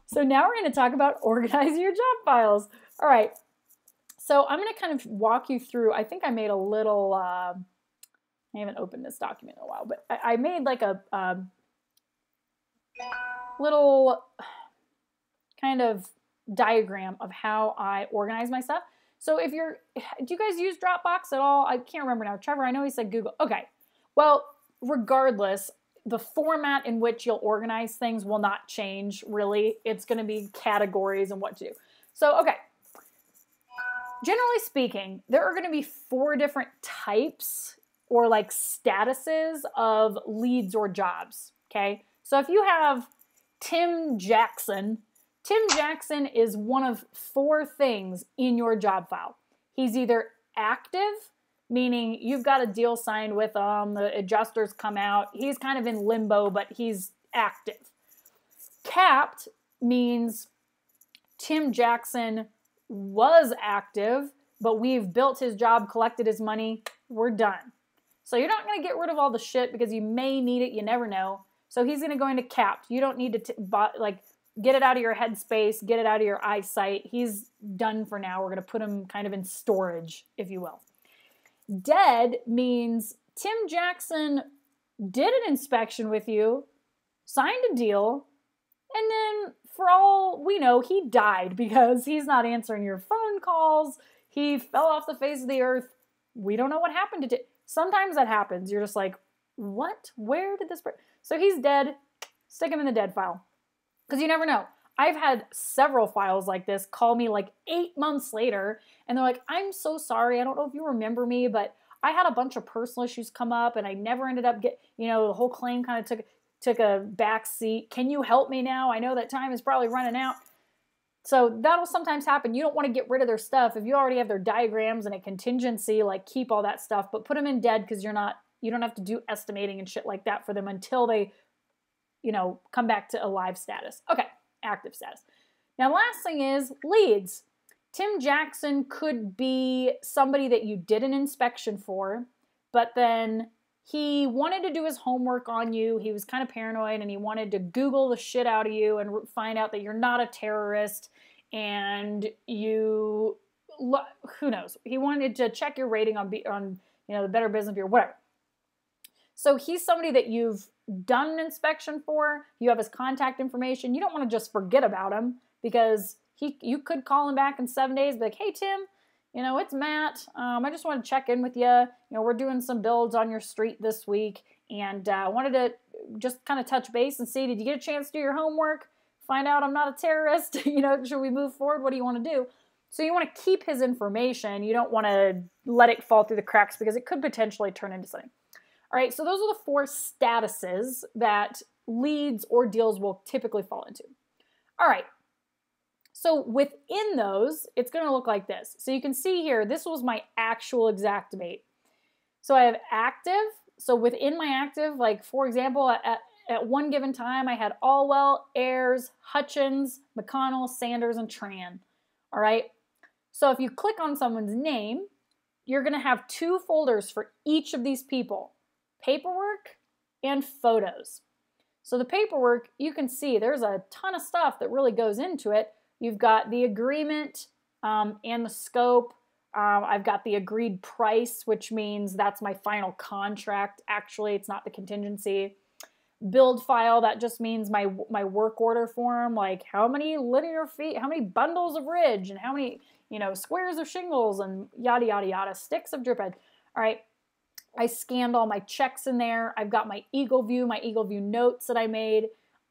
So now we're going to talk about organizing your job files. All right. So I'm going to kind of walk you through. I think I made a little, I haven't opened this document in a while, but I made like a little kind of diagram of how I organize my stuff. So if you're, do you guys use Dropbox at all? I can't remember now. Trevor, I know he said Google. Okay. Well, regardless, the format in which you'll organize things will not change, really. It's going to be categories and what to do. So, okay. Generally speaking, there are going to be 4 different types or like statuses of leads or jobs, okay? So if you have Tim Jackson is one of 4 things in your job file. He's either active, meaning you've got a deal signed with him, the adjusters come out, he's kind of in limbo, but he's active. Capped means Tim Jackson was active, but we've built his job, collected his money, we're done. So you're not going to get rid of all the shit because you may need it, you never know. So he's going to go into capped. You don't need to get it out of your headspace, get it out of your eyesight. He's done for now. We're going to put him kind of in storage, if you will. Dead means Tim Jackson did an inspection with you, signed a deal, and then for all we know, he died because he's not answering your phone calls. He fell off the face of the earth. We don't know what happened to Tim. Sometimes that happens. You're just like, what? Where did this... So he's dead. Stick him in the dead file. Because you never know. I've had several files like this call me like 8 months later, and they're like, I'm so sorry. I don't know if you remember me, but I had a bunch of personal issues come up, and I never ended up the whole claim kind of took a back seat. Can you help me now? I know that time is probably running out. So that'll sometimes happen. You don't want to get rid of their stuff. If you already have their diagrams and a contingency, like keep all that stuff, but put them in dead because you don't have to do estimating and shit like that for them until they come back to a live status. Okay, active status. Now, last thing is leads. Tim Jackson could be somebody that you did an inspection for, but then he wanted to do his homework on you. He was kind of paranoid and he wanted to Google the shit out of you and find out that you're not a terrorist and who knows? He wanted to check your rating on the Better Business Bureau, whatever. So he's somebody that you've done an inspection for. You have his contact information. You don't want to just forget about him because you could call him back in 7 days, be like, hey, Tim, it's Matt. I just want to check in with you. We're doing some builds on your street this week, and I wanted to just kind of touch base and see, did you get a chance to do your homework? Find out I'm not a terrorist? Should we move forward? What do you want to do? So you want to keep his information. You don't want to let it fall through the cracks because it could potentially turn into something. All right, so those are the 4 statuses that leads or deals will typically fall into. All right, so within those, it's going to look like this. So you can see here, this was my actual exact date. So I have active. So within my active, like for example, at one given time, I had Allwell, Ayers, Hutchins, McConnell, Sanders, and Tran. All right, so if you click on someone's name, you're going to have 2 folders for each of these people. Paperwork and photos. So the paperwork, you can see there's a ton of stuff that really goes into it. You've got the agreement and the scope. I've got the agreed price, which means that's my final contract. Actually, it's not the contingency. Build file, that just means my work order form, like how many linear feet, how many bundles of ridge, and how many squares of shingles, and yada, yada, yada, sticks of drip edge. All right. I scanned all my checks in there. I've got my Eagle View notes that I made,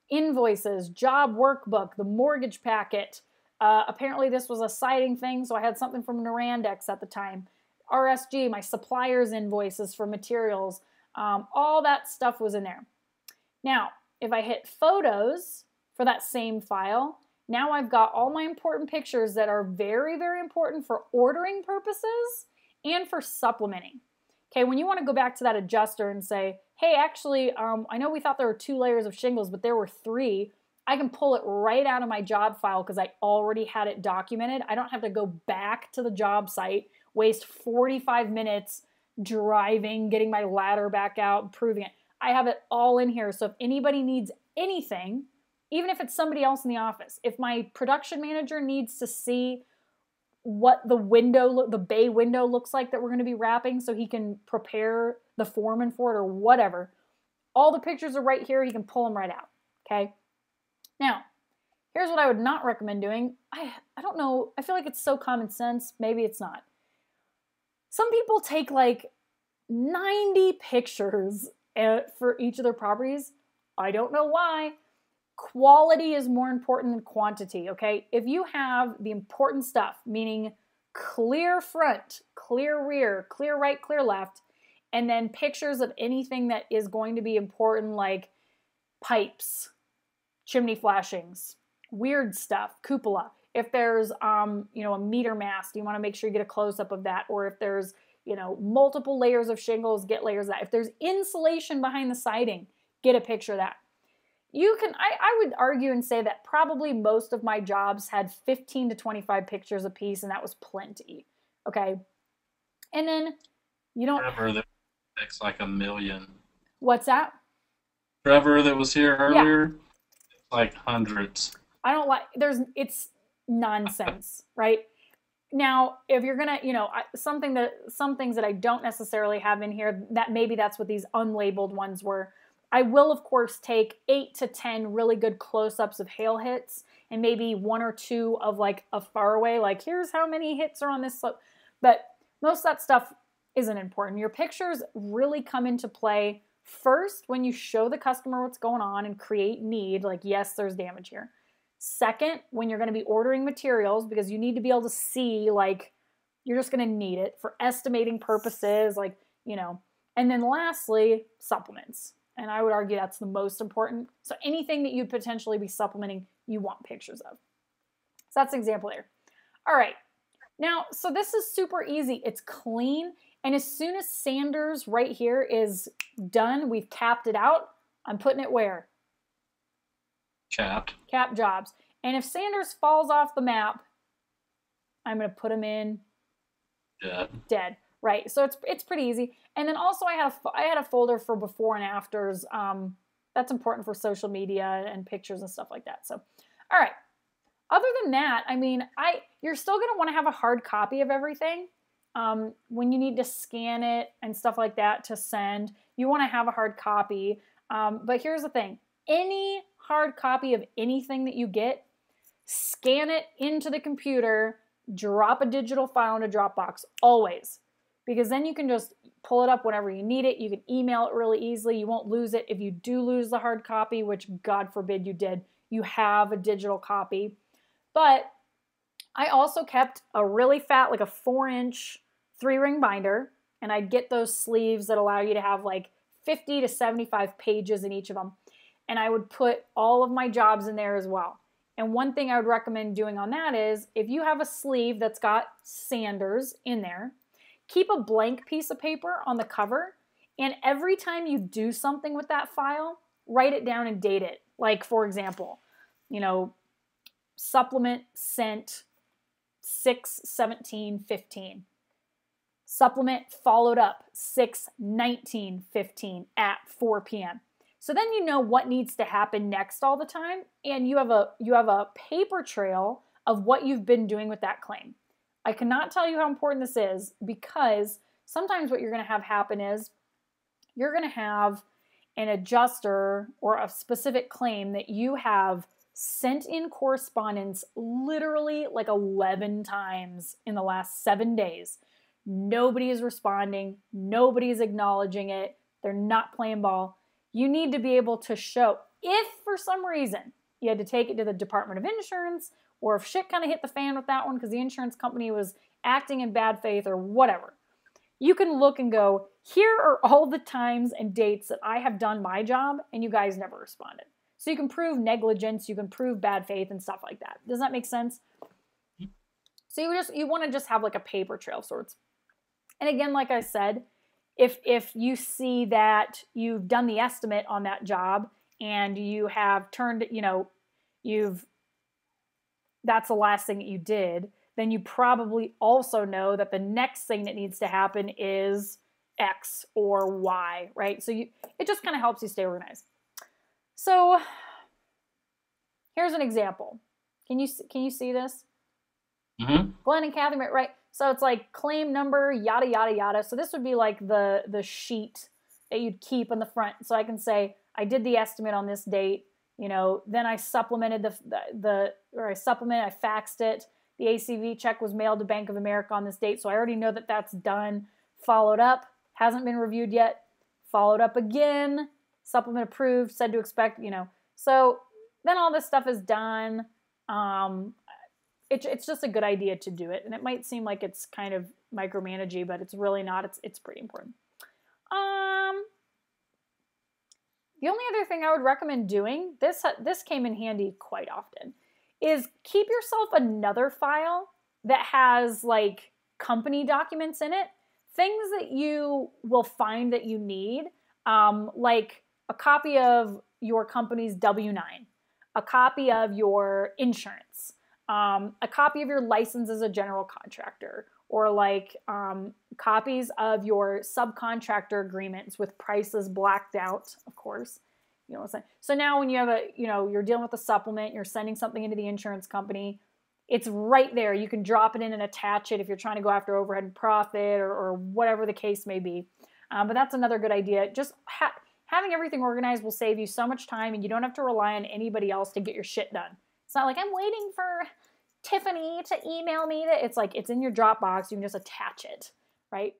invoices, job workbook, the mortgage packet. Apparently this was a siding thing, so I had something from Norandex at the time. RSG, my suppliers invoices for materials. All that stuff was in there. Now, if I hit photos for that same file, now I've got all my important pictures that are very, very important for ordering purposes and for supplementing. Okay, when you want to go back to that adjuster and say, hey, actually, I know we thought there were 2 layers of shingles, but there were 3. I can pull it right out of my job file because I already had it documented. I don't have to go back to the job site, waste 45 minutes driving, getting my ladder back out, proving it. I have it all in here. So if anybody needs anything, even if it's somebody else in the office, if my production manager needs to see what the bay window looks like that we're going to be wrapping so he can prepare the foreman for it or whatever, all the pictures are right here. He can pull them right out. Okay. Now, here's what I would not recommend doing. I don't know. I feel like it's so common sense. Maybe it's not. Some people take like 90 pictures for each of their properties. I don't know why. Quality is more important than quantity, okay? If you have the important stuff, meaning clear front, clear rear, clear right, clear left, and then pictures of anything that is going to be important like pipes, chimney flashings, weird stuff, cupola. If there's a meter mast, you want to make sure you get a close-up of that. Or if there's multiple layers of shingles, get layers of that. If there's insulation behind the siding, get a picture of that. I would argue and say that probably most of my jobs had 15 to 25 pictures a piece, and that was plenty. Okay. And then you don't. Trevor that takes like a million. What's that? Trevor that was here Yeah. earlier, like hundreds. I don't like, it's nonsense, right? Now, if you're gonna, some things that I don't necessarily have in here, that maybe that's what these unlabeled ones were. I will, of course, take 8 to 10 really good close-ups of hail hits and maybe 1 or 2 of like a faraway, like here's how many hits are on this slope. But most of that stuff isn't important. Your pictures really come into play first when you show the customer what's going on and create need, like yes, there's damage here. Second, when you're going to be ordering materials, because you need to be able to see, like, you're just going to need it for estimating purposes, like, and then lastly, supplements. And I would argue that's the most important. So anything that you'd potentially be supplementing, you want pictures of. So that's an example there. All right. Now, so this is super easy. It's clean. And as soon as Sanders right here is done, we've capped it out. I'm putting it where? Capped. Cap jobs. And if Sanders falls off the map, I'm going to put him in dead. Right. So it's pretty easy. And then also I had a folder for before and afters. That's important for social media and pictures and stuff like that. So, all right. Other than that, I mean, you're still going to want to have a hard copy of everything. When you need to scan it and stuff like that to send, you want to have a hard copy. But here's the thing. Any hard copy of anything that you get, scan it into the computer, drop a digital file in a Dropbox, always. Because then you can just pull it up whenever you need it. You can email it really easily. You won't lose it. If you do lose the hard copy, which God forbid you did, you have a digital copy. But I also kept a really fat, like a 4-inch 3-ring binder, and I'd get those sleeves that allow you to have like 50 to 75 pages in each of them. And I would put all of my jobs in there as well. And one thing I would recommend doing on that is if you have a sleeve that's got Sanders in there, keep a blank piece of paper on the cover, and every time you do something with that file, write it down and date it. Like, for example, supplement sent 6/17/15. Supplement followed up 6/19/15 at 4 p.m. So then you know what needs to happen next all the time, and you have a paper trail of what you've been doing with that claim. I cannot tell you how important this is, because sometimes what you're going to have happen is you're going to have an adjuster or a specific claim that you have sent in correspondence literally like 11 times in the last 7 days. Nobody is responding. Nobody is acknowledging it. They're not playing ball. You need to be able to show, if for some reason you had to take it to the Department of Insurance, or if shit kind of hit the fan with that one because the insurance company was acting in bad faith or whatever, you can look and go, here are all the times and dates that I have done my job and you guys never responded. So you can prove negligence, you can prove bad faith and stuff like that. Does that make sense? So you want to just have like a paper trail of sorts. And again, like I said, if you see that you've done the estimate on that job and you have turned, that's the last thing that you did, then you probably also know that the next thing that needs to happen is X or Y, right? So it just kind of helps you stay organized. So Here's an example. Can you see this? Mm-hmm. Glenn and Kathy, right? So it's like claim number, yada, yada, yada. So this would be like the sheet that you'd keep in the front. So I can say, I did the estimate on this date, you know, then I supplemented I faxed it. The ACV check was mailed to Bank of America on this date. So I already know that that's done. Followed up, hasn't been reviewed yet. Followed up again, supplement approved, said to expect, you know. So then all this stuff is done. It's just a good idea to do it. And it might seem like it's kind of micromanagey, but it's really not. It's pretty important. The only other thing I would recommend doing, this came in handy quite often, is keep yourself another file that has like company documents in it, things that you will find that you need, like a copy of your company's W-9, a copy of your insurance, a copy of your license as a general contractor, or like copies of your subcontractor agreements with prices blacked out, of course. You know what I'm saying? So now when you have you're dealing with a supplement, you're sending something into the insurance company, it's right there. You can drop it in and attach it if you're trying to go after overhead and profit or whatever the case may be. But that's another good idea. Just having everything organized will save you so much time, and you don't have to rely on anybody else to get your shit done. It's not like I'm waiting for Tiffany to email me. It's like it's in your Dropbox. You can just attach it, right?